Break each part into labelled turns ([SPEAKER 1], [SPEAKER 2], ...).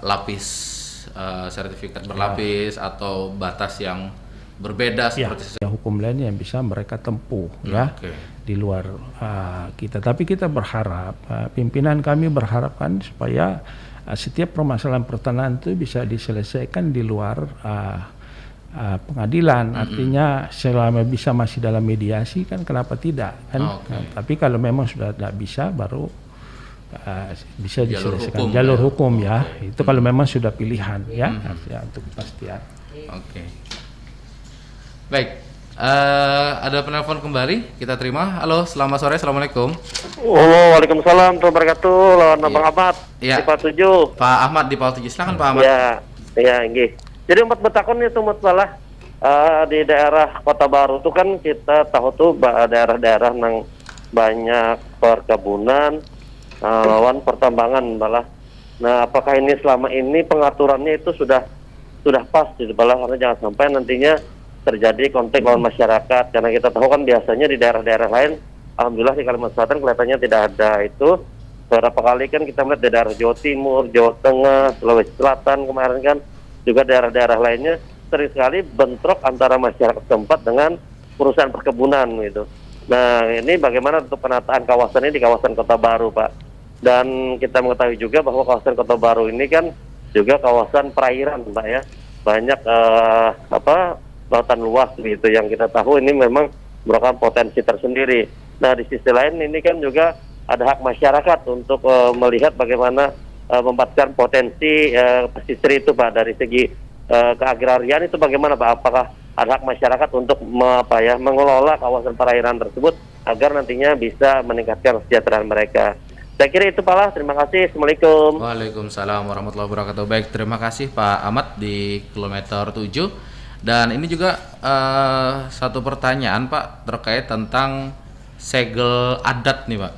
[SPEAKER 1] lapis sertifikat berlapis atau batas yang berbeda seperti
[SPEAKER 2] hukum lain yang bisa mereka tempuh di luar kita. Tapi kita berharap, pimpinan kami berharap kan supaya setiap permasalahan pertanahan itu bisa diselesaikan di luar pengadilan. Artinya selama bisa masih dalam mediasi kan kenapa tidak kan. Tapi kalau memang sudah tidak bisa baru bisa diselesaikan jalur hukum ya. Itu kalau memang sudah pilihan ya, artinya untuk kepastian.
[SPEAKER 1] Baik, ada penelpon kembali, kita terima. Halo, selamat sore, assalamualaikum.
[SPEAKER 3] Waalaikumsalam warahmatullahi wabarakatuh. Lawan Bang Ahmad di Pal 7.
[SPEAKER 1] Pak Ahmad di Pal 7, silakan Pak Ahmad.
[SPEAKER 3] Ya, nggih. Jadi umat betakon itu masalah di daerah Kota Baru itu kan kita tahu tuh daerah-daerah yang banyak perkebunan, lawan pertambangan malah. Nah, apakah ini selama ini pengaturannya itu sudah pas gitu malah, karena jangan sampai nantinya terjadi konflik lawan masyarakat, karena kita tahu kan biasanya di daerah-daerah lain, alhamdulillah di Kalimantan Selatan kelihatannya tidak ada itu. Beberapa kali kan kita melihat di daerah Jawa Timur, Jawa Tengah, Sulawesi Selatan kemarin kan, juga daerah-daerah lainnya sering sekali bentrok antara masyarakat setempat dengan perusahaan perkebunan gitu. Nah, ini bagaimana untuk penataan kawasan ini di kawasan Kota Baru, Pak? Dan kita mengetahui juga bahwa kawasan Kota Baru ini kan juga kawasan perairan, Pak ya. Banyak lautan luas gitu yang kita tahu ini memang merupakan potensi tersendiri. Nah, di sisi lain ini kan juga ada hak masyarakat untuk melihat bagaimana memanfaatkan potensi pesisir itu, Pak, dari segi keagrarian itu bagaimana, Pak? Apakah ada hak masyarakat untuk mengelola kawasan perairan tersebut agar nantinya bisa meningkatkan kesejahteraan mereka? Saya kira itu, Pak lah. Terima kasih. Assalamualaikum.
[SPEAKER 1] Waalaikumsalam warahmatullahi wabarakatuh. Baik, terima kasih Pak Ahmad di kilometer 7. Dan ini juga satu pertanyaan Pak terkait tentang segel adat nih Pak.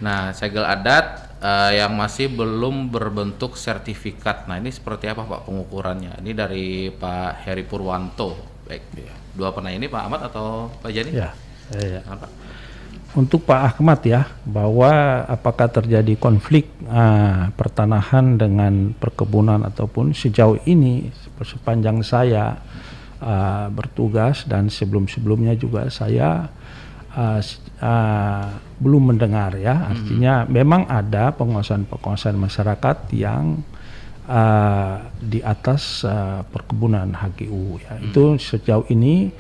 [SPEAKER 1] Nah, segel adat yang masih belum berbentuk sertifikat. Nah, ini seperti apa Pak pengukurannya? Ini dari Pak Heri Purwanto. Baik, dua penanya ini Pak Ahmad atau Pak Jani?
[SPEAKER 2] Ya, Pak. Untuk Pak Ahmad ya, bahwa apakah terjadi konflik pertanahan dengan perkebunan ataupun sejauh ini sepanjang saya bertugas dan sebelum-sebelumnya juga saya belum mendengar ya. Artinya memang ada penguasaan masyarakat yang di atas perkebunan HGU ya. Itu sejauh ini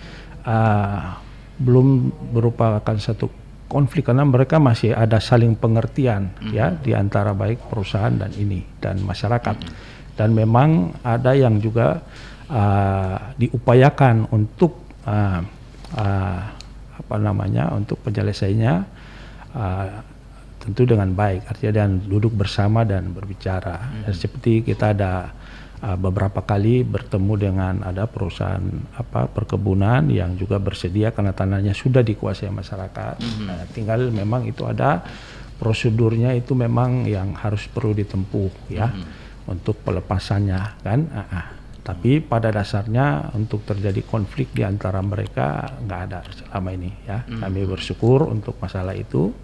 [SPEAKER 2] belum merupakan satu konflik karena mereka masih ada saling pengertian ya di antara baik perusahaan dan masyarakat. Dan memang ada yang juga diupayakan untuk untuk penyelesaiannya tentu dengan baik, artinya dan duduk bersama dan berbicara. Dan seperti kita ada beberapa kali bertemu dengan ada perusahaan perkebunan yang juga bersedia karena tanahnya sudah dikuasai masyarakat. Tinggal memang itu ada prosedurnya, itu memang yang harus perlu ditempuh ya untuk pelepasannya kan. Tapi pada dasarnya untuk terjadi konflik di antara mereka nggak ada selama ini ya. Kami bersyukur untuk masalah itu.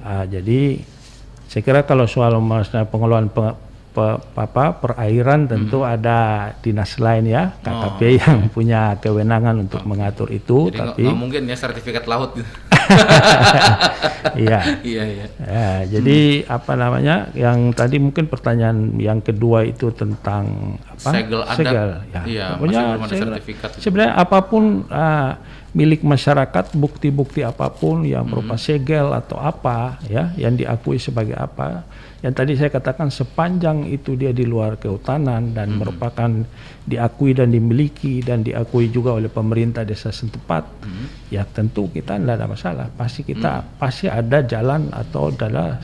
[SPEAKER 2] Jadi saya kira kalau soal masalah pengelolaan perairan tentu ada dinas lain ya, KKP yang punya kewenangan untuk mengatur itu.
[SPEAKER 1] Jadi
[SPEAKER 2] tapi
[SPEAKER 1] nggak mungkin ya sertifikat laut gitu.
[SPEAKER 2] Iya. Ya, jadi yang tadi mungkin pertanyaan yang kedua itu tentang
[SPEAKER 1] segel adat.
[SPEAKER 2] Ya.
[SPEAKER 1] Iya,
[SPEAKER 2] Pokoknya
[SPEAKER 1] masih belum ada sertifikat.
[SPEAKER 2] Sebenarnya apapun milik masyarakat, bukti-bukti apapun yang berupa segel atau apa ya yang diakui sebagai apa, yang tadi saya katakan sepanjang itu dia di luar kehutanan dan merupakan diakui dan dimiliki dan diakui juga oleh pemerintah desa setempat, ya tentu kita tidak ada masalah. Pasti ada jalan atau adalah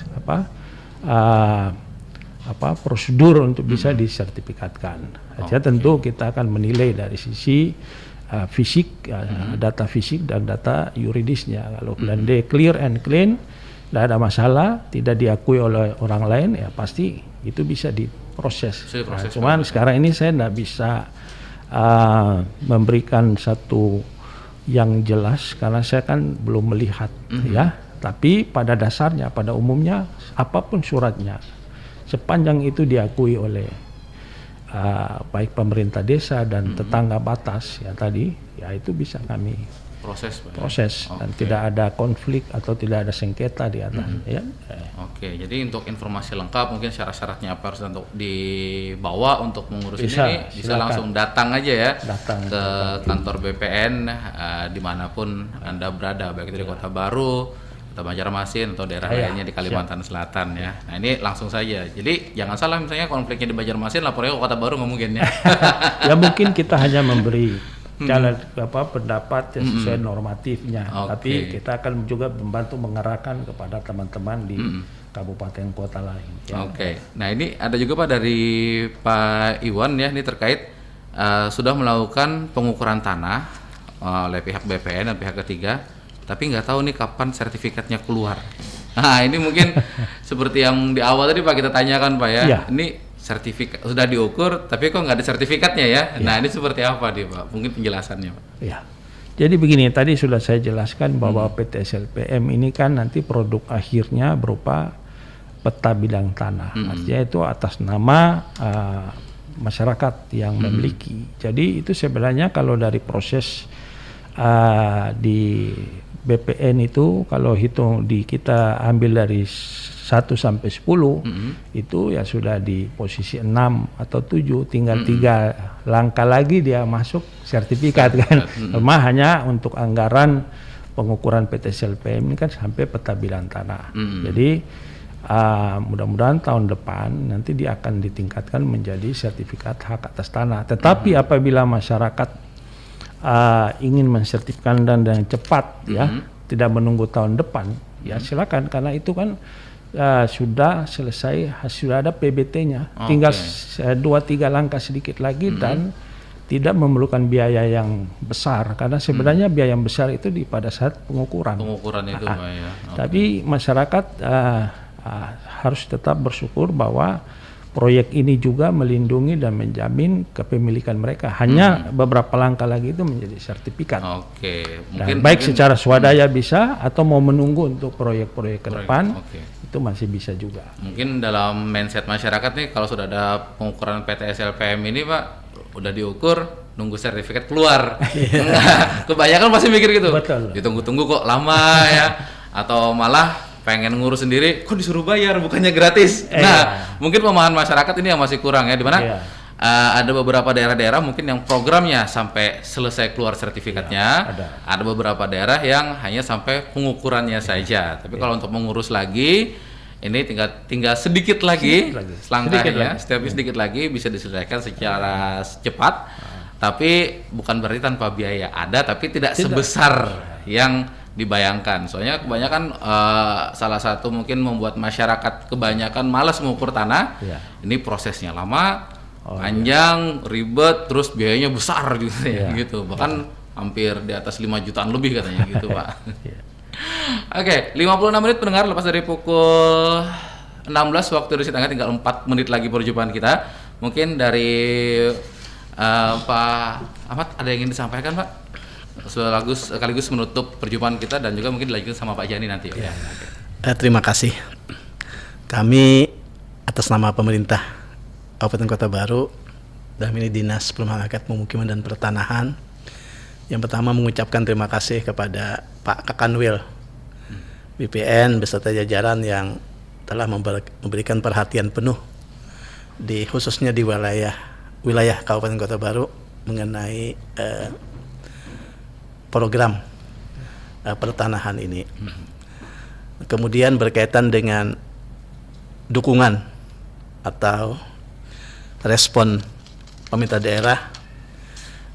[SPEAKER 2] prosedur untuk bisa disertifikatkan. Tentu kita akan menilai dari sisi fisik, data fisik dan data yuridisnya. Kalau dia clear and clean, tidak ada masalah, tidak diakui oleh orang lain, ya pasti itu bisa diproses. Cuman sekarang ini saya tidak bisa memberikan satu yang jelas karena saya kan belum melihat ya. Tapi pada dasarnya, pada umumnya apapun suratnya, sepanjang itu diakui oleh baik pemerintah desa dan tetangga batas ya tadi, ya itu bisa kami proses dan tidak ada konflik atau tidak ada sengketa di atas ya.
[SPEAKER 1] Oke, jadi untuk informasi lengkap mungkin syarat-syaratnya apa harus untuk dibawa untuk mengurus ini bisa
[SPEAKER 2] silakan.
[SPEAKER 1] langsung datang aja ya
[SPEAKER 2] Datang
[SPEAKER 1] kantor BPN dimanapun Anda berada, baik itu di Kota Baru, Kota Banjarmasin atau daerah lainnya di Kalimantan Selatan ya. Nah ini langsung saja. Jadi jangan salah misalnya konfliknya di Banjarmasin lapornya ke Kota Baru nggak mungkin ya.
[SPEAKER 2] Ya mungkin kita hanya memberi jalan pendapat sesuai normatifnya, tapi kita akan juga membantu mengarahkan kepada teman-teman di kabupaten kota lain. Ya.
[SPEAKER 1] Oke, nah ini ada juga Pak dari Pak Iwan ya, ini terkait sudah melakukan pengukuran tanah oleh pihak BPN dan pihak ketiga, tapi nggak tahu nih kapan sertifikatnya keluar. Nah ini mungkin seperti yang di awal tadi Pak kita tanyakan Pak ya, ini sertifikat sudah diukur tapi kok nggak ada sertifikatnya ya. Nah ini seperti apa nih Pak? Mungkin penjelasannya Pak.
[SPEAKER 2] Ya. Jadi begini, tadi sudah saya jelaskan bahwa PT SLPM ini kan nanti produk akhirnya berupa peta bidang tanah. Artinya itu atas nama masyarakat yang memiliki. Jadi itu sebenarnya kalau dari proses di BPN itu kalau hitung kita ambil dari 1 sampai 10 itu ya sudah di posisi 6 atau 7, tinggal 3 langkah lagi dia masuk sertifikat kan. Memang hanya untuk anggaran pengukuran PT SLPM ini kan sampai peta bidang tanah. Jadi mudah-mudahan tahun depan nanti dia akan ditingkatkan menjadi sertifikat hak atas tanah. Tetapi apabila masyarakat ingin mensertifikatkan dan cepat ya, tidak menunggu tahun depan, ya silakan, karena itu kan sudah selesai, sudah ada PBT-nya, tinggal 2-3 langkah sedikit lagi dan tidak memerlukan biaya yang besar, karena sebenarnya biaya yang besar itu pada saat pengukuran itu Pak ya. Tapi masyarakat harus tetap bersyukur bahwa proyek ini juga melindungi dan menjamin kepemilikan mereka. Hanya beberapa langkah lagi itu menjadi sertifikat.
[SPEAKER 1] Mungkin
[SPEAKER 2] baik secara swadaya bisa atau mau menunggu untuk proyek-proyek ke depan itu masih bisa juga.
[SPEAKER 1] Mungkin dalam mindset masyarakat nih kalau sudah ada pengukuran PT SLPM ini Pak, udah diukur, nunggu sertifikat keluar. Kebanyakan pasti mikir gitu.
[SPEAKER 2] Betul.
[SPEAKER 1] Ditunggu-tunggu kok lama ya, atau malah pengen ngurus sendiri, kok disuruh bayar, bukannya gratis. Nah, mungkin pemahaman masyarakat ini yang masih kurang ya, dimana ada beberapa daerah-daerah mungkin yang programnya sampai selesai keluar sertifikatnya, ada beberapa daerah yang hanya sampai pengukurannya saja. Tapi kalau untuk mengurus lagi, ini tinggal sedikit lagi langkahnya, sedikit lagi bisa diselesaikan secara cepat. Tapi bukan berarti tanpa biaya, ada tapi tidak sebesar yang dibayangkan. Soalnya kebanyakan salah satu mungkin membuat masyarakat kebanyakan malas mengukur tanah. Ini prosesnya lama, panjang, ribet, terus biayanya besar gitu ya, gitu. Bahkan hampir di atas 5 jutaan lebih katanya gitu, Pak. Oke, 56 menit pendengar, lepas dari pukul 16 waktu Indonesia Tengah, tinggal 4 menit lagi perjumpaan kita. Mungkin dari Pak Ahmad ada yang ingin disampaikan, Pak? Sekaligus menutup perjumpaan kita dan juga mungkin dilanjutkan sama Pak Jani nanti.
[SPEAKER 4] Terima kasih. Kami atas nama pemerintah Kabupaten Kota Baru dan ini Dinas Perumahan Rakyat Pemukiman dan Pertanahan, yang pertama mengucapkan terima kasih kepada Pak Kakanwil BPN beserta jajaran yang telah memberikan perhatian penuh khususnya di wilayah Kabupaten Kota Baru mengenai program pertanahan ini. Kemudian berkaitan dengan dukungan atau respon pemerintah daerah,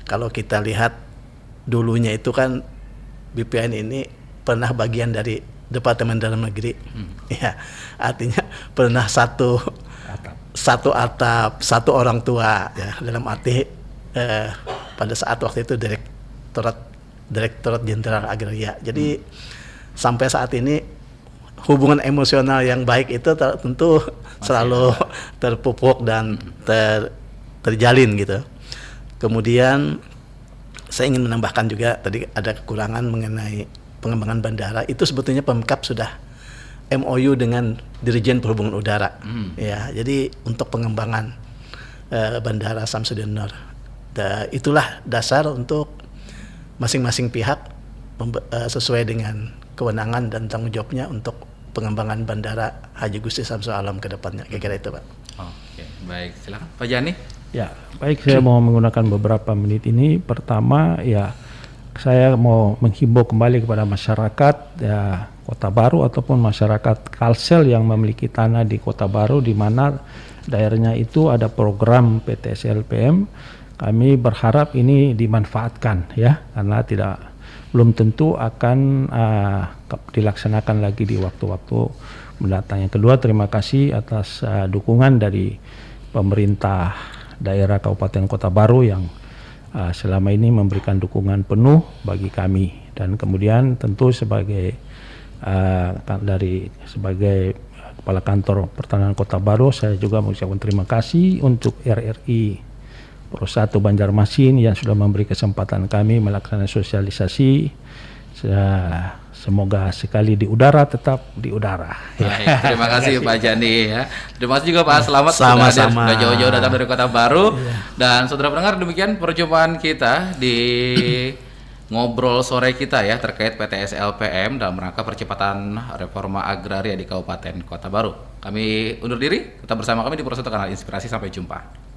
[SPEAKER 4] kalau kita lihat dulunya itu kan BPN ini pernah bagian dari Departemen Dalam Negeri, ya, artinya pernah satu atap, satu orang tua, ya, dalam arti pada saat waktu itu Direktorat Jenderal Agraria. Jadi sampai saat ini hubungan emosional yang baik itu tentu selalu terpupuk dan terjalin gitu. Kemudian saya ingin menambahkan juga tadi ada kekurangan mengenai pengembangan bandara, itu sebetulnya Pemkab sudah MOU dengan Dirjen Perhubungan Udara. Ya, jadi untuk pengembangan Bandara Samsudin Nur. Itulah dasar untuk masing-masing pihak sesuai dengan kewenangan dan tanggung jawabnya untuk pengembangan Bandara Haji Gusti Samsudin Alam ke depannya. Kira-kira itu, Pak.
[SPEAKER 1] Oke, baik. Silakan Pak Jani.
[SPEAKER 2] Ya, baik, saya mau menggunakan beberapa menit ini. Pertama, ya saya mau menghimbau kembali kepada masyarakat ya Kota Baru ataupun masyarakat Kalsel yang memiliki tanah di Kota Baru di mana daerahnya itu ada program PTSLPM. Kami berharap ini dimanfaatkan ya, karena belum tentu akan dilaksanakan lagi di waktu-waktu mendatang. Yang kedua, terima kasih atas dukungan dari pemerintah daerah Kabupaten Kota Baru yang selama ini memberikan dukungan penuh bagi kami, dan kemudian tentu sebagai Kepala Kantor Pertanahan Kota Baru, saya juga mengucapkan terima kasih untuk RRI Pro 1 Banjarmasin yang sudah memberi kesempatan kami melaksanakan sosialisasi. Semoga sekali di udara tetap di udara.
[SPEAKER 1] Baik, terima kasih Pak Jani ya. Terima kasih juga Pak Selamat
[SPEAKER 4] Sama-sama.
[SPEAKER 1] sudah jauh-jauh datang dari Kota Baru. Dan saudara pendengar, demikian perjumpaan kita di ngobrol sore kita ya terkait PTSLPM dalam rangka percepatan reforma agraria di Kabupaten Kota Baru. Kami undur diri, tetap bersama kami di Pro 1 Kanal Inspirasi. Sampai jumpa.